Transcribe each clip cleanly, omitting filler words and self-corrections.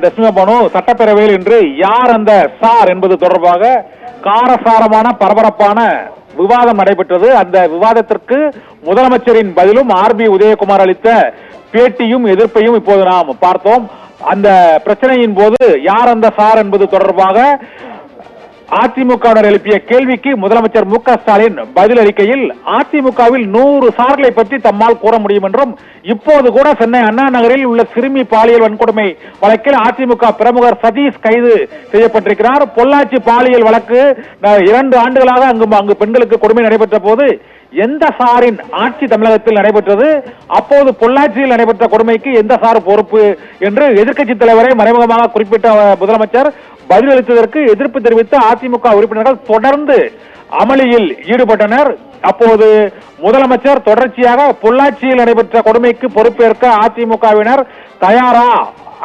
தஸ்மிமா பானு சட்டப்பேரவையில் இன்று யார் அந்த சார் என்பது தொடர்பாக காரசாரமான பரபரப்பான விவாதம் நடைபெற்றது. அந்த விவாதத்திற்கு முதலமைச்சரின் பதிலும் ஆர்பி உதயகுமார் அளித்த பேட்டியும் எதிர்ப்பையும் இப்போது நாம் பார்த்தோம். அந்த பிரச்சனையின் போது யார் அந்த சார் என்பது தொடர்பாக அதிமுகவினர் எழுப்பிய கேள்விக்கு முதலமைச்சர் மு க ஸ்டாலின் பதில் அளிக்கையில் அதிமுகவில் 100 சார்களை பற்றி தம்மால் கூற முடியும் என்றும், இப்போது கூட சென்னை அண்ணா நகரில் உள்ள சிறுமி பாலியல் வன்கொடுமை வழக்கில் அதிமுக பிரமுகர் சதீஷ் கைது செய்யப்பட்டிருக்கிறார். பொள்ளாச்சி பாலியல் வழக்கு 2 ஆண்டுகளாக அங்கு பெண்களுக்கு கொடுமை நடைபெற்ற போது எந்த சாரின் ஆட்சி தமிழகத்தில் நடைபெற்றது, அப்போது பொள்ளாச்சியில் நடைபெற்ற கொடுமைக்கு எந்த சார் பொறுப்பு என்று எதிர்க்கட்சி தலைவரை மறைமுகமாக குறிப்பிட்ட முதலமைச்சர் பதிலளித்ததற்கு எதிர்ப்பு தெரிவித்த அதிமுக உறுப்பினர்கள் தொடர்ந்து அமளியில் ஈடுபட்டனர். அப்போது முதலமைச்சர் தொடர்ச்சியாக பொள்ளாச்சியில் நடைபெற்ற கொடுமைக்கு பொறுப்பேற்க அதிமுகவினர் தயாரா,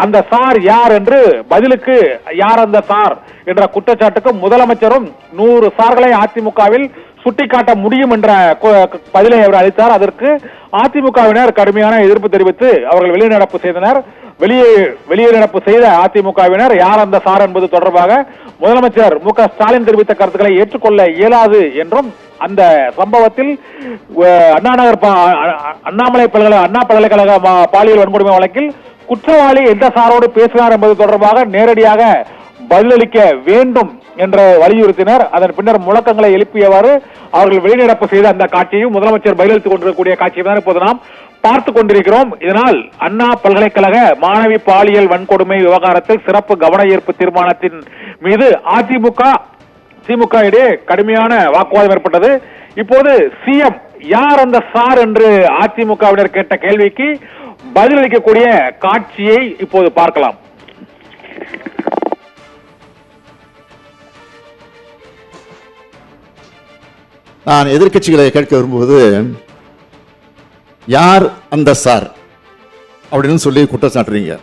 அந்த சார் யார் என்று பதிலுக்கு யார் அந்த சார் என்ற குற்றச்சாட்டுக்கு முதலமைச்சரும் 100 சார்களை அதிமுகவில் சுட்டிக்காட்ட முடியும் என்ற பதிலை அவர் அளித்தார். அதற்கு அதிமுகவினர் கடுமையான எதிர்ப்பு தெரிவித்து அவர்கள் வெளிநடப்பு செய்தனர். வெளிநடப்பு செய்த அதிமுகவினர் யார் அந்த சார் என்பது தொடர்பாக முதலமைச்சர் மு க ஸ்டாலின் தெரிவித்த கருத்துக்களை ஏற்றுக்கொள்ள இயலாது என்றும், அந்த சம்பவத்தில் அண்ணா பல்கலைக்கழக பாலியல் வன்கொடுமை வழக்கில் குற்றவாளி எந்த சாரோடு பேசினார் என்பது தொடர்பாக நேரடியாக பதிலளிக்க வேண்டும் என்று வலியுறுத்தினர். அதன் பின்னர் முழக்கங்களை எழுப்பியவாறு அவர்கள் வெளிநடப்பு செய்த அந்த காட்சியையும் முதலமைச்சர் பதிலளித்துக் கொண்டிருக்கக்கூடிய காட்சியை தான் இப்போது நாம் பார்த்துக் கொண்டிருக்கிறோம். இதனால் அண்ணா பல்கலைக்கழக மாணவி பாலியல் வன்கொடுமை விவகாரத்தில் சிறப்பு கவன ஈர்ப்பு தீர்மானத்தின் மீது திமுக இடையே கடுமையான வாக்குவாதம் ஏற்பட்டது. இப்போது சிஎம் யார் அந்த சார் என்று அதிமுகவினர் கேட்ட கேள்விக்கு பதிலளிக்கக்கூடிய காட்சியை இப்போது பார்க்கலாம். நான் எதிர்க்கட்சிகளை கேட்க விரும்புவது, யார் அந்த சார் அப்படின்னு சொல்லி குற்றம் சாட்டுறீங்க.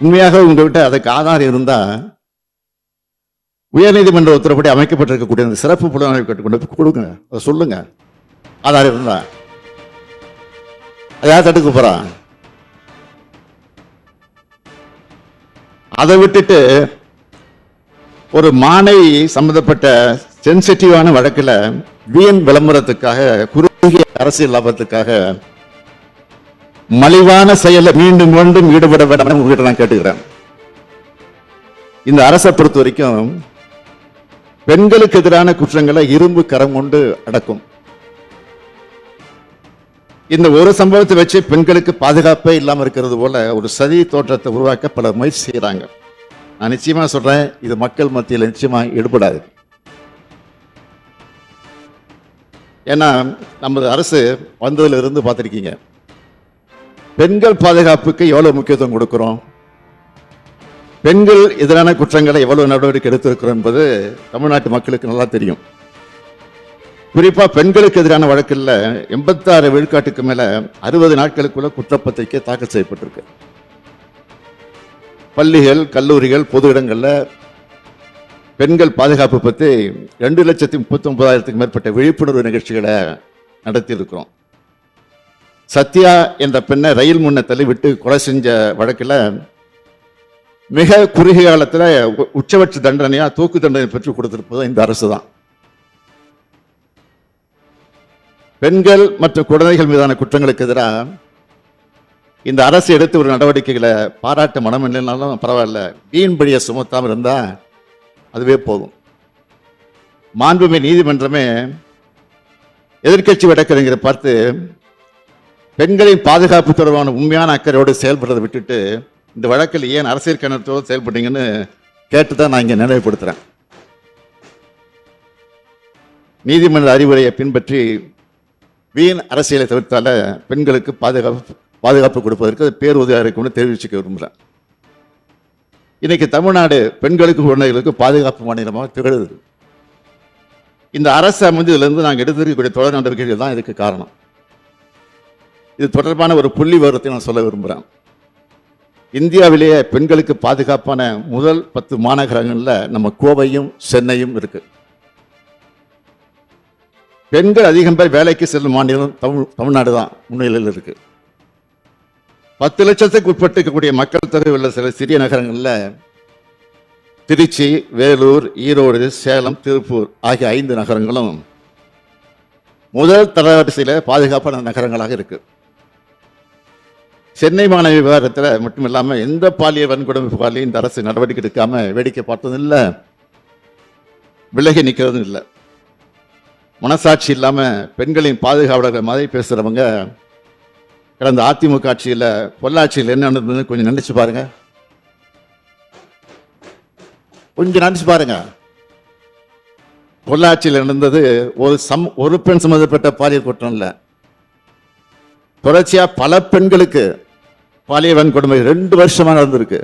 உண்மையாக உங்ககிட்ட அதுக்கு ஆதாரம் இருந்தா உயர்நீதிமன்ற உத்தரப்படி அமைக்கப்பட்டிருக்கக்கூடிய அந்த சிறப்பு புலனாய்வு கேட்டுக்கொண்டு கொடுங்க, அதை சொல்லுங்க. ஆதாரம் இருந்தா யார் தடுக்க போறான்? அதை விட்டுட்டு ஒரு மாணவி சம்பந்தப்பட்ட சென்சிட்டிவான வழக்கில் வீண் விளம்பரத்துக்காக, குறுகிய அரசியல் லாபத்துக்காக மலிவான செயலை மீண்டும் மீண்டும் ஈடுபட வேண்டாம் உங்ககிட்ட நான் கேட்டுக்கிறேன். இந்த அரசை பொறுத்த வரைக்கும் பெண்களுக்கு எதிரான குற்றங்களை இரும்பு கரம் கொண்டு அடக்கும். இந்த ஒரு சம்பவத்தை வச்சு பெண்களுக்கு பாதுகாப்பே இல்லாமல் இருக்கிறது போல ஒரு சதி தோற்றத்தை உருவாக்க பலர் முயற்சி செய்யறாங்க. நான் நிச்சயமா சொல்றேன், இது மக்கள் மத்தியில் நிச்சயமா ஈடுபடாது. ஏன்னா நமது அரசு வந்ததுல இருந்து பார்த்திருக்கீங்க, பெண்கள் பாதுகாப்புக்கு எவ்வளவு முக்கியத்துவம் கொடுக்கிறோம், பெண்கள் எதிரான குற்றங்களை எவ்வளவு நடவடிக்கை எடுத்திருக்கிறோம் என்பது தமிழ்நாட்டு மக்களுக்கு நல்லா தெரியும். குறிப்பா பெண்களுக்கு எதிரான வழக்கில் 86 விழுக்காட்டுக்கு மேல 60 நாட்களுக்குள்ள குற்றப்பத்திரிகை தாக்கல் செய்யப்பட்டிருக்கு. பள்ளிகள், கல்லூரிகள், பொது இடங்கள்ல பெண்கள் பாதுகாப்பு பற்றி 2,39,000க்கும் மேற்பட்ட விழிப்புணர்வு நிகழ்ச்சிகளை நடத்தி இருக்கிறோம். சத்யா என்ற பெண்ணை ரயில் முன்ன தள்ளி விட்டு கொலை செஞ்ச வழக்கில் மிக குறுகிய காலத்தில் உச்சபட்ச தண்டனையா தூக்கு தண்டனை பெற்றுக் கொடுத்திருப்பது இந்த அரசு தான். பெண்கள் மற்றும் குழந்தைகள் மீதான குற்றங்களுக்கு எதிராக இந்த அரசு எடுத்து ஒரு நடவடிக்கைகளை பாராட்ட மனம் இல்லைனாலும் பரவாயில்ல, வீண் பழியை சுமத்தாமல் இருந்தா அதுவே போதும். மாண்புமிகு நீதிமன்றமே எதிர்க்கட்சி வழக்கறிஞரை பார்த்து பெண்களின் பாதுகாப்பு தொடர்பான உண்மையான அக்கறையோடு செயல்படுறதை விட்டுட்டு இந்த வழக்கில் ஏன் அரசியல் கண்ணத்தோடு செயல்பட்டீங்கன்னு கேட்டுதான் நான் இங்கே நினைவுபடுத்துறேன். நீதிமன்ற அறிவுரையை பின்பற்றி வீண் அரசியலை தவிர்த்தால பெண்களுக்கு பாதுகாப்பு கொடுப்பதற்கு அது பேருதவியாக இருக்கும்னு தெரிவிச்சுக்க விரும்புகிறேன். இன்னைக்கு தமிழ்நாடு பெண்களுக்கு குழந்தைகளுக்கு பாதுகாப்பு மாநிலமாக திகழுது. இந்த அரசு அமைந்ததிலிருந்து நாங்கள் எடுத்திருக்கக்கூடிய தொடர் நடவடிக்கைகள் தான் இதுக்கு காரணம். இது தொடர்பான ஒரு புள்ளி விவரத்தை நான் சொல்ல விரும்புகிறேன். இந்தியாவிலேயே பெண்களுக்கு பாதுகாப்பான முதல் 10 மாநகரங்களில் நம்ம கோவையும் சென்னையும் இருக்கு. பெண்கள் அதிகம் பேர் வேலைக்கு செல்லும் மாநிலம் தமிழ்நாடு தான் முன்னிலையில் இருக்கு. 10 லட்சத்துக்கு உட்பட்டு இருக்கக்கூடிய மக்கள் தொகை உள்ள சில சிறிய நகரங்கள்ல திருச்சி, வேலூர், ஈரோடு, சேலம், திருப்பூர் ஆகிய 5 நகரங்களும் முதல் தரவரிசையில் பாதுகாப்பான நகரங்களாக இருக்கு. சென்னை மாணவி விவகாரத்தில் மட்டும் இல்லாமல் எந்த பாலியல் வன்கொடுமை புகாரிலையும் இந்த அரசு நடவடிக்கை எடுக்காம வேடிக்கை பார்த்ததும் இல்லை, விலகி நிற்கிறதும் இல்லை. மனசாட்சி இல்லாம பெண்களின் பாதுகாவலர்கள் மாதிரி பேசுறவங்க கடந்த அதிமுக ஆட்சியில் பொள்ளாச்சியில் என்ன நடந்ததுன்னு கொஞ்சம் நினைச்சு பாருங்க. பொள்ளாச்சியில் நடந்தது ஒரு பெண் சம்பந்தப்பட்ட பாலியல் குற்றம் இல்ல, தொடர்ச்சியா பல பெண்களுக்கு பாலியல் வன்கொடுமை 2 வருஷமா நடந்திருக்கு.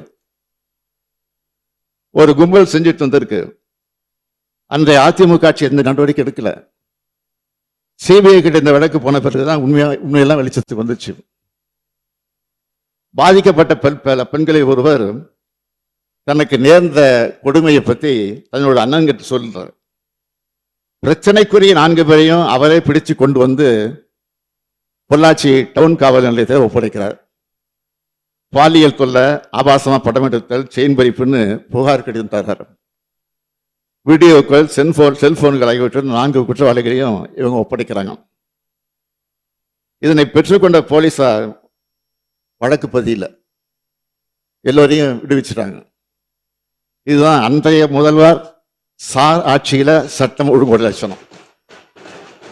ஒரு கும்பல் செஞ்சுட்டு வந்திருக்கு. அன்றைய அதிமுக ஆட்சி எந்த நடவடிக்கை எடுக்கல. சிபிஐ கிட்ட இந்த வழக்கு போன பிறகுதான் உண்மையெல்லாம் வெளிச்சத்துக்கு வந்துச்சு. பாதிக்கப்பட்ட பெண்களை ஒருவர் தனக்கு நேர்ந்த கொடுமையை பற்றி தன்னோட அண்ணன் கிட்ட சொல்றார். பிரச்சனைக்குரிய 4 பேரையும் அவரே பிடிச்சு கொண்டு வந்து பொள்ளாச்சி டவுன் காவல் நிலையத்தில் ஒப்படைக்கிறார். பாலியல் தொல்லை, ஆபாசமா படம் எடுத்தல், செயின் பறிப்புன்னு புகார் கடிதம். வீடியோக்கள், செல்போன்கள் ஆகியவற்றில் 4 குற்றவாளிகளையும் இவங்க ஒப்படைக்கிறாங்க. இதனை பெற்றுக்கொண்ட போலீசார் வழக்கு பதியல, எல்லோரையும் விடுவிச்சிட்டாங்க. இதுதான் அன்றைய முதல்வர் சார் ஆட்சியில சட்டம் ஒழுங்கு லட்சணம்.